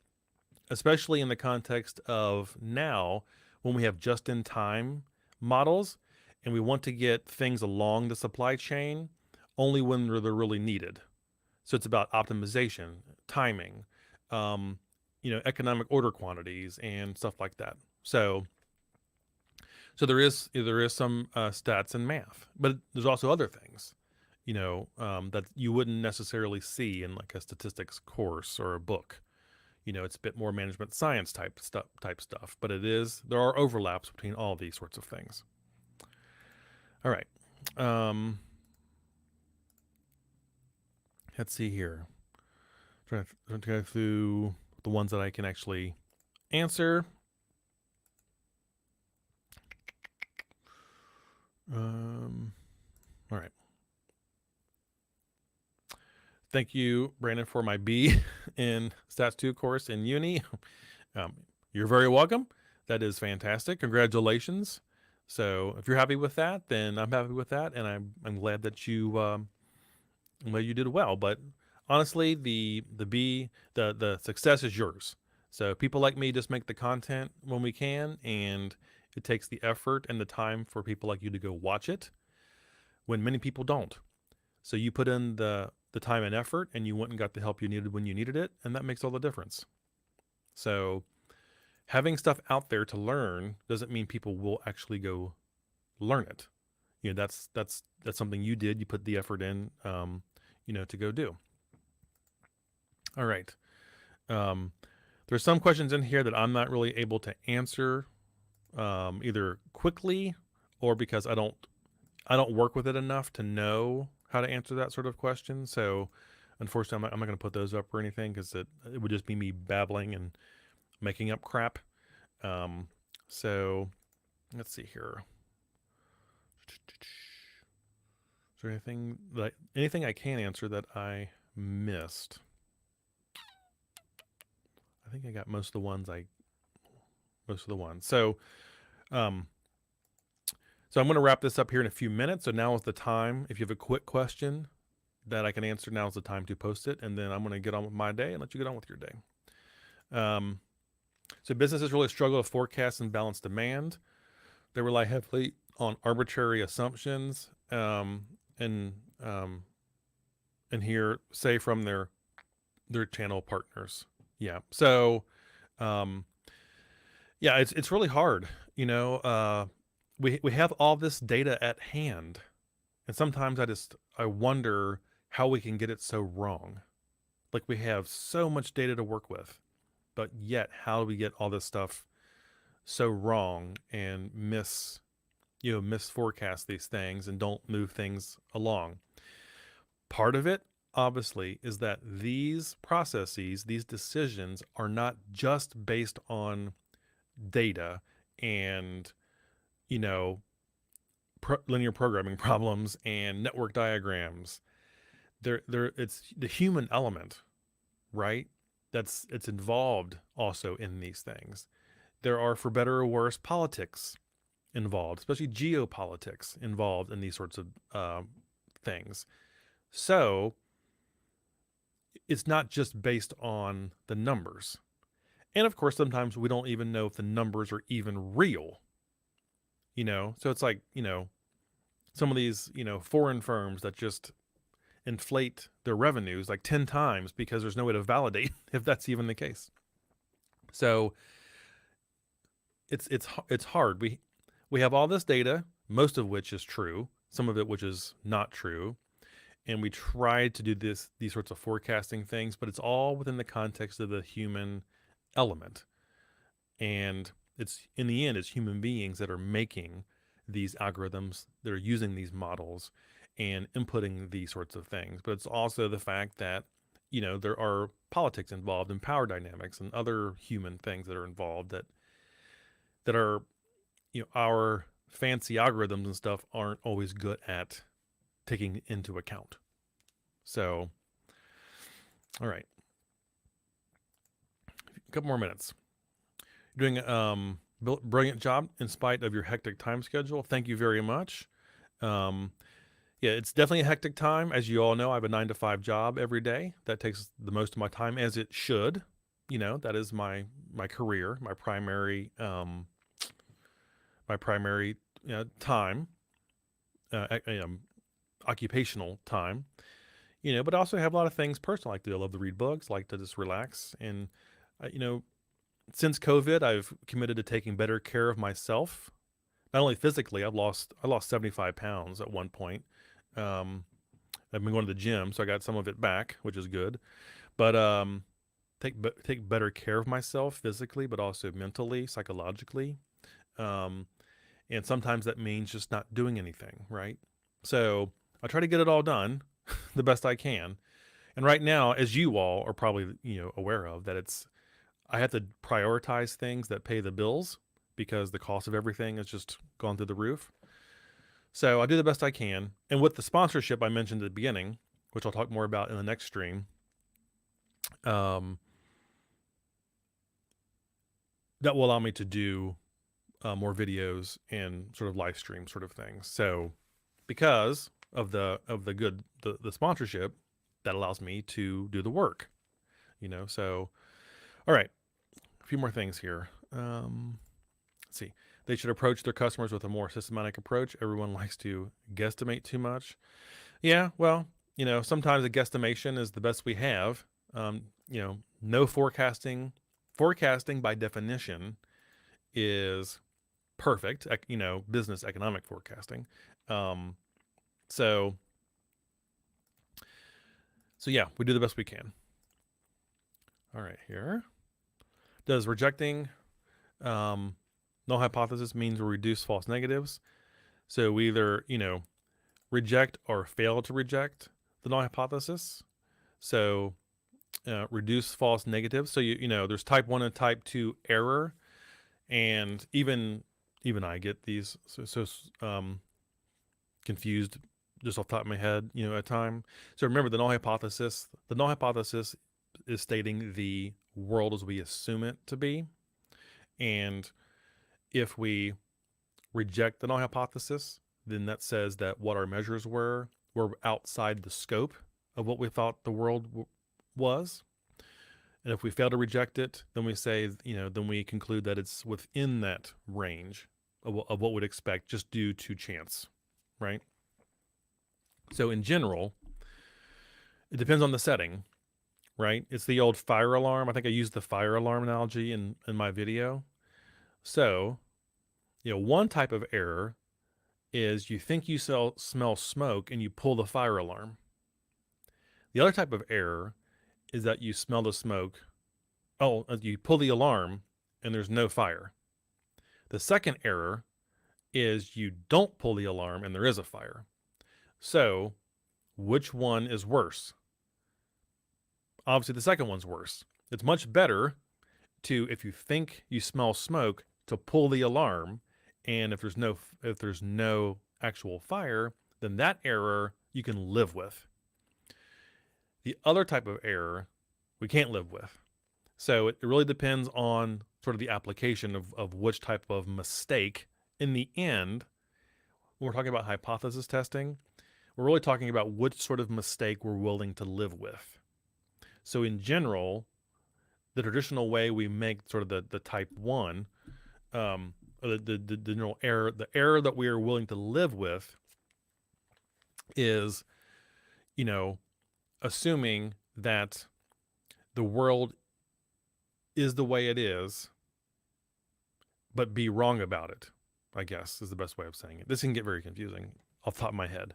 especially in the context of now when we have just-in-time models and we want to get things along the supply chain only when they're really needed. So it's about optimization, timing, economic order quantities and stuff like that. So So there is some stats and math, but there's also other things, that you wouldn't necessarily see in like a statistics course or a book. It's a bit more management science type stuff, but there are overlaps between all these sorts of things. All right. Um, let's see here. Trying to go through the ones that I can actually answer. All right. Thank you, Brandon, for my B in Stats 2 course in uni. You're very welcome. That is fantastic. Congratulations. So if you're happy with that, then I'm happy with that, and I'm glad that you did well. But honestly, the success is yours. So people like me just make the content when we can, and it takes the effort and the time for people like you to go watch it when many people don't. So you put in the time and effort, and you went and got the help you needed when you needed it, and that makes all the difference. So having stuff out there to learn doesn't mean people will actually go learn it. That's something you did. You put the effort in, to go do. All right. There's some questions in here that I'm not really able to answer, either quickly or because I don't work with it enough to know how to answer that sort of question. So unfortunately, I'm not going to put those up or anything because it would just be me babbling and making up crap. So let's see here. Is there anything I can answer that I missed? I think I got most of the ones. So, I'm going to wrap this up here in a few minutes. So now is the time. If you have a quick question that I can answer, now is the time to post it. And then I'm going to get on with my day and let you get on with your day. So businesses really struggle to forecast and balance demand. They rely heavily on arbitrary assumptions, and here, say, from their channel partners. Yeah. So, it's really hard. We have all this data at hand, and sometimes I wonder how we can get it so wrong. Like, we have so much data to work with, but yet how do we get all this stuff so wrong and misforecast these things and don't move things along? Part of it, obviously, is that these processes, these decisions are not just based on data and linear programming problems and network diagrams. It's the human element, right? It's involved also in these things. There are, for better or worse, politics involved, especially geopolitics involved in these sorts of things. So it's not just based on the numbers. And of course, sometimes we don't even know if the numbers are even real. So it's like, some of these, foreign firms that just inflate their revenues like 10 times because there's no way to validate if that's even the case. So it's hard. We have all this data, most of which is true, some of it which is not true, and we try to do these sorts of forecasting things, but it's all within the context of the human element. And it's, in the end, it's human beings that are making these algorithms, that are using these models and inputting these sorts of things. But it's also the fact that, there are politics involved and power dynamics and other human things that are involved that are, our fancy algorithms and stuff aren't always good at taking into account. So, all right. A couple more minutes. You're doing a brilliant job in spite of your hectic time schedule. Thank you very much. It's definitely a hectic time. As you all know, I have a 9-to-5 job every day. That takes the most of my time, as it should. That is my career, my primary time, occupational time. But I also have a lot of things personal I like to do. I love to read books, like to just relax. And, since COVID, I've committed to taking better care of myself not only physically, I lost 75 pounds at one point. Um, I've been going to the gym, so I got some of it back, which is good. But take better care of myself physically, but also mentally, psychologically. Um, and sometimes that means just not doing anything, right? So I try to get it all done the best I can. And right now, as you all are probably aware of, that I have to prioritize things that pay the bills because the cost of everything has just gone through the roof. So I do the best I can. And with the sponsorship I mentioned at the beginning, which I'll talk more about in the next stream, um, that will allow me to do more videos and sort of live stream sort of things. So because of the sponsorship, that allows me to do the work. So all right, a few more things here. Let's see. They should approach their customers with a more systematic approach. Everyone likes to guesstimate too much. Yeah, well, sometimes a guesstimation is the best we have. No forecasting. Forecasting by definition is perfect. Business economic forecasting. Um, so yeah, we do the best we can. All right, here. Does rejecting null hypothesis means we reduce false negatives? So we either, reject or fail to reject the null hypothesis. So reduce false negatives. So there's type 1 and type 2 error, and even I get these confused just off the top of my head, at time. So remember the null hypothesis. The null hypothesis is stating the world as we assume it to be, and if we reject the null hypothesis, then that says that what our measures were outside the scope of what we thought the world was. And if we fail to reject it, then we say, then we conclude that it's within that range of what we'd expect just due to chance, right? So in general, it depends on the setting, right? It's the old fire alarm. I think I used the fire alarm analogy in my video. So, one type of error is you think you smell smoke and you pull the fire alarm. The other type of error is that you smell the smoke. You pull the alarm and there's no fire. The second error is you don't pull the alarm and there is a fire. So which one is worse? Obviously the second one's worse. It's much better to, if you think you smell smoke, to pull the alarm, and if there's no actual fire, then that error you can live with. The other type of error we can't live with. So it really depends on sort of the application of which type of mistake. In the end, when we're talking about hypothesis testing, we're really talking about which sort of mistake we're willing to live with. So in general, the traditional way we make sort of the type 1, the general error, the error that we are willing to live with is, assuming that the world is the way it is, but be wrong about it, I guess is the best way of saying it. This can get very confusing off the top of my head.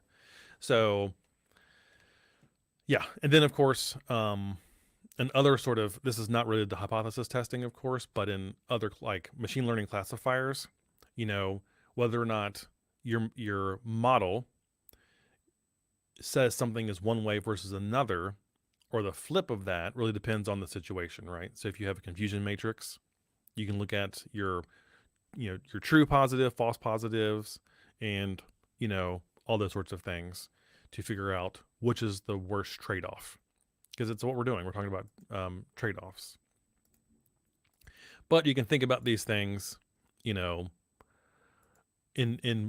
So yeah. And then of course, and other sort of, this is not really the hypothesis testing, of course, but in other like machine learning classifiers, whether or not your model says something is one way versus another, or the flip of that, really depends on the situation, right? So if you have a confusion matrix, you can look at your true positive, false positives, and all those sorts of things to figure out which is the worst trade-off, because it's what we're doing. We're talking about trade-offs. But you can think about these things, in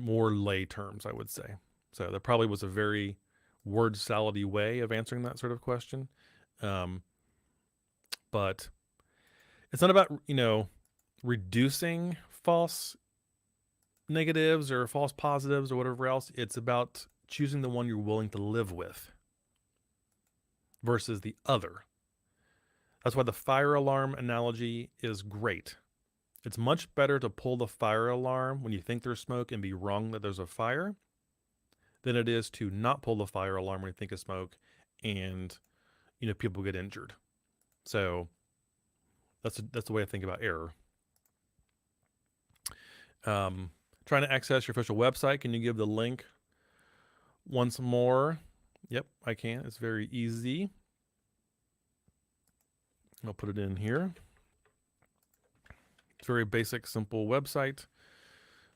more lay terms, I would say. So there probably was a very word salady way of answering that sort of question. But it's not about, reducing false negatives or false positives or whatever else. It's about choosing the one you're willing to live with versus the other. That's why the fire alarm analogy is great. It's much better to pull the fire alarm when you think there's smoke and be wrong that there's a fire than it is to not pull the fire alarm when you think of smoke and, people get injured. So that's the way I think about error. Trying to access your official website. Can you give the link once more? Yep, I can. It's very easy. I'll put it in here. It's a very basic, simple website.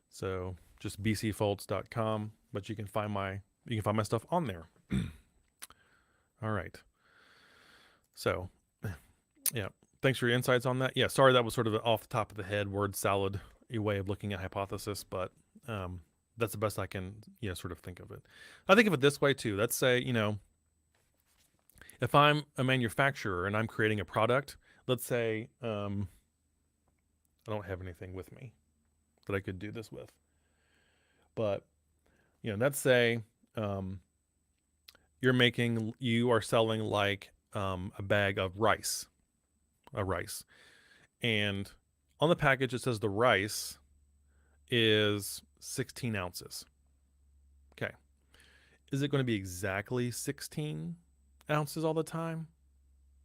So just bcfoltz.com, but you can find my stuff on there. All right. So, yeah. Thanks for your insights on that. Yeah, sorry that was sort of an off the top of the head word salad way of looking at hypothesis, but that's the best I can sort of think of it. I think of it this way too. Let's say, if I'm a manufacturer and I'm creating a product, let's say I don't have anything with me that I could do this with. But, let's say you are selling like a bag of rice. And on the package, it says the rice is 16 ounces. Okay. Is it going to be exactly 16 ounces all the time?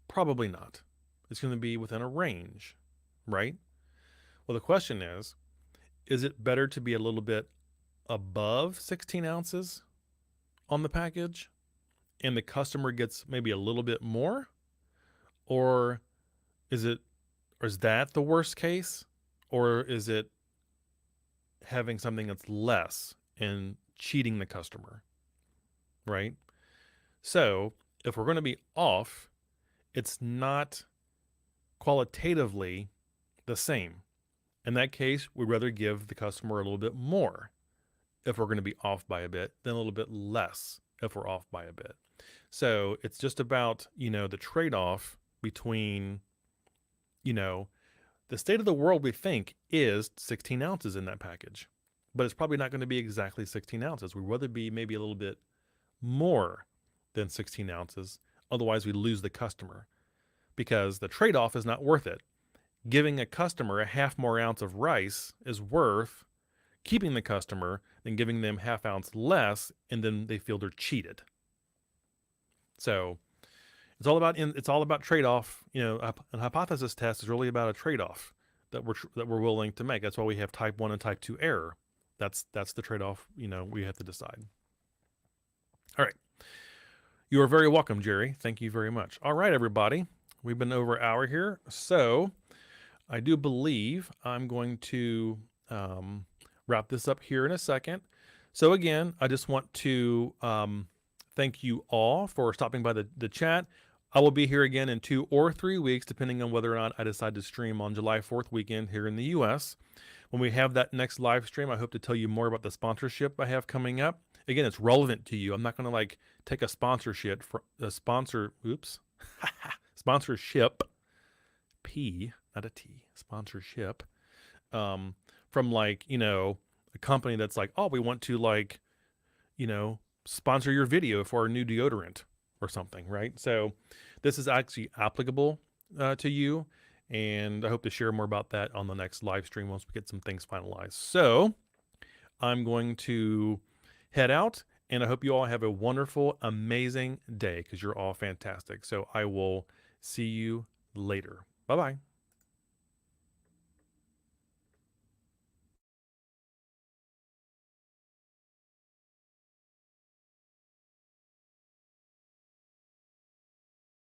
Probably not. It's going to be within a range, right? Well, the question is it better to be a little bit above 16 ounces on the package and the customer gets maybe a little bit more? Or is that the worst case? Or is it having something that's less and cheating the customer, right? So if we're going to be off, it's not qualitatively the same. In that case, we'd rather give the customer a little bit more if we're going to be off by a bit than a little bit less if we're off by a bit. So it's just about, the trade-off between, the state of the world we think is 16 ounces in that package, but it's probably not going to be exactly 16 ounces. We'd rather be maybe a little bit more than 16 ounces. Otherwise, we lose the customer because the trade-off is not worth it. Giving a customer a half more ounce of rice is worth keeping the customer than giving them half ounce less and then they feel they're cheated. So it's all about trade-off. A hypothesis test is really about a trade-off that we're willing to make. That's why we have type 1 and type 2 error. That's the trade-off, we have to decide. All right. You are very welcome, Jerry. Thank you very much. All right, everybody. We've been over an hour here. So I do believe I'm going to wrap this up here in a second. So again, I just want to thank you all for stopping by the chat. I will be here again in 2 or 3 weeks, depending on whether or not I decide to stream on July 4th weekend here in the US. When we have that next live stream, I hope to tell you more about the sponsorship I have coming up. Again, it's relevant to you. I'm not going to take a sponsorship for a sponsor. Oops. Sponsorship. P, not a T. Sponsorship. From a company that's like, oh, we want to sponsor your video for our new deodorant or something, right? So this is actually applicable to you. And I hope to share more about that on the next live stream once we get some things finalized. So I'm going to head out, and I hope you all have a wonderful, amazing day because you're all fantastic. So I will see you later. Bye-bye.